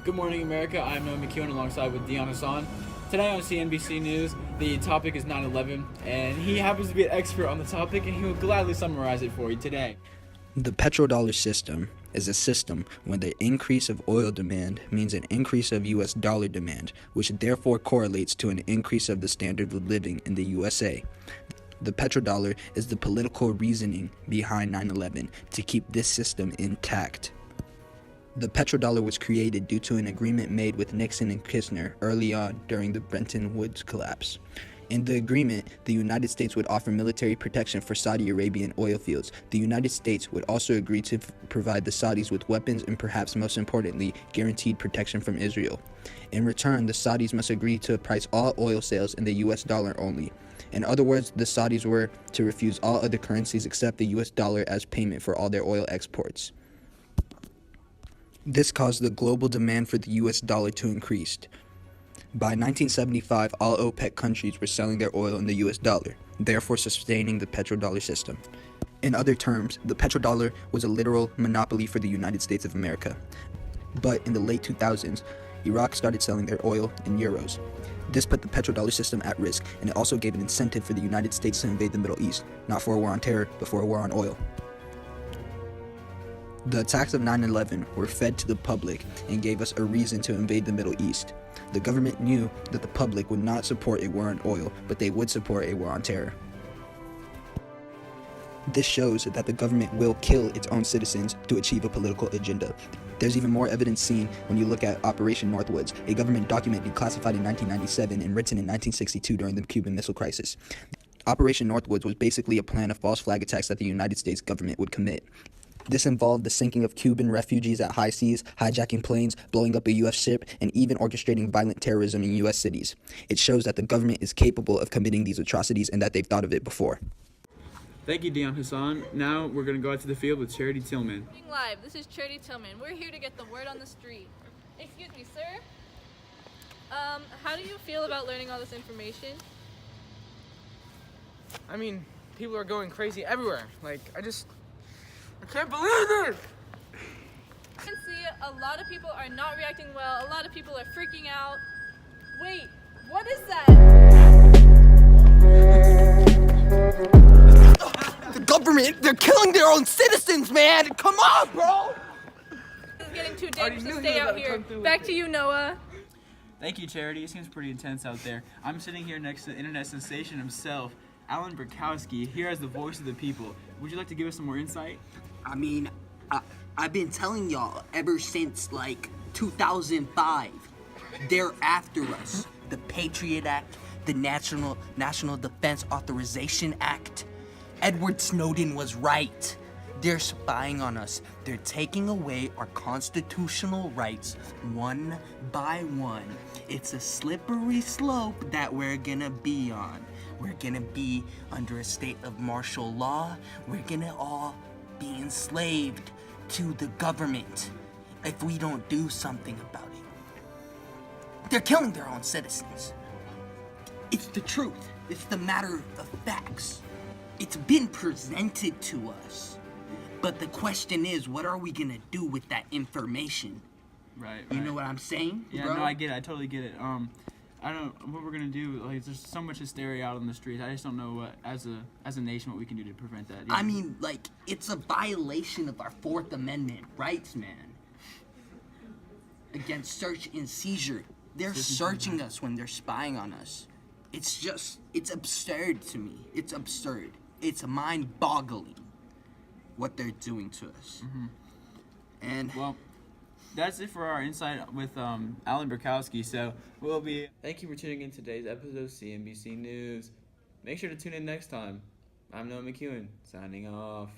Good morning, America. I'm Noah McEwen alongside with Dion Hassan. Today on CNBC News, the topic is 9/11, and he happens to be an expert on the topic, and he will gladly summarize it for you today. The petrodollar system is a system when the increase of oil demand means an increase of U.S. dollar demand, which therefore correlates to an increase of the standard of living in the USA. The petrodollar is the political reasoning behind 9/11 to keep this system intact. The petrodollar was created due to an agreement made with Nixon and Kirchner early on during the Bretton Woods collapse. In the agreement, the United States would offer military protection for Saudi Arabian oil fields. The United States would also agree to provide the Saudis with weapons and, perhaps most importantly, guaranteed protection from Israel. In return, the Saudis must agree to price all oil sales in the US dollar only. In other words, the Saudis were to refuse all other currencies except the US dollar as payment for all their oil exports. This caused the global demand for the US dollar to increase. By 1975, all OPEC countries were selling their oil in the US dollar, therefore sustaining the petrodollar system. In other terms, the petrodollar was a literal monopoly for the United States of America. But in the late 2000s, Iraq started selling their oil in euros. This put the petrodollar system at risk, and it also gave an incentive for the United States to invade the Middle East, not for a war on terror, but for a war on oil. The attacks of 9/11 were fed to the public and gave us a reason to invade the Middle East. The government knew that the public would not support a war on oil, but they would support a war on terror. This shows that the government will kill its own citizens to achieve a political agenda. There's even more evidence seen when you look at Operation Northwoods, a government document declassified in 1997 and written in 1962 during the Cuban Missile Crisis. Operation Northwoods was basically a plan of false flag attacks that the United States government would commit. This involved the sinking of Cuban refugees at high seas, hijacking planes, blowing up a U.S. ship, and even orchestrating violent terrorism in U.S. cities. It shows that the government is capable of committing these atrocities and that they've thought of it before. Thank you, Dion Hassan. Now we're going to go out to the field with Charity Tillman. Live, this is Charity Tillman. We're here to get the word on the street. Excuse me, sir. How do you feel about learning all this information? I mean, people are going crazy everywhere. I can't believe this! I can see a lot of people are not reacting well. A lot of people are freaking out. Wait, what is that? The government, they're killing their own citizens, man! Come on, bro! This is getting too dangerous to stay out here. Back to you, Noah. Thank you, Charity. It seems pretty intense out there. I'm sitting here next to the internet sensation himself, Alan Burkowski, here as the voice of the people. Would you like to give us some more insight? I mean, I've been telling y'all ever since, 2005. They're after us. The Patriot Act, the National Defense Authorization Act. Edward Snowden was right. They're spying on us. They're taking away our constitutional rights one by one. It's a slippery slope that we're gonna be on. We're gonna be under a state of martial law. We're gonna all be enslaved to the government if we don't do something about it. They're killing their own citizens. It's the truth. It's the matter of facts. It's been presented to us. But the question is, what are we gonna do with that information? Right. You know what I'm saying? Yeah, bro? no, I get it. I totally get it. I don't know what we're gonna do. There's so much hysteria out on the streets. I just don't know what, as a nation, what we can do to prevent that. I mean, it's a violation of our Fourth Amendment rights, man. Against search and seizure. They're searching us when they're spying on us. It's absurd to me. It's absurd. It's mind-boggling what they're doing to us. Mm-hmm. And well, that's it for our insight with Alan Burkowski. So thank you for tuning in to today's episode of CNBC News. Make sure to tune in next time. I'm Noah McEwen, signing off.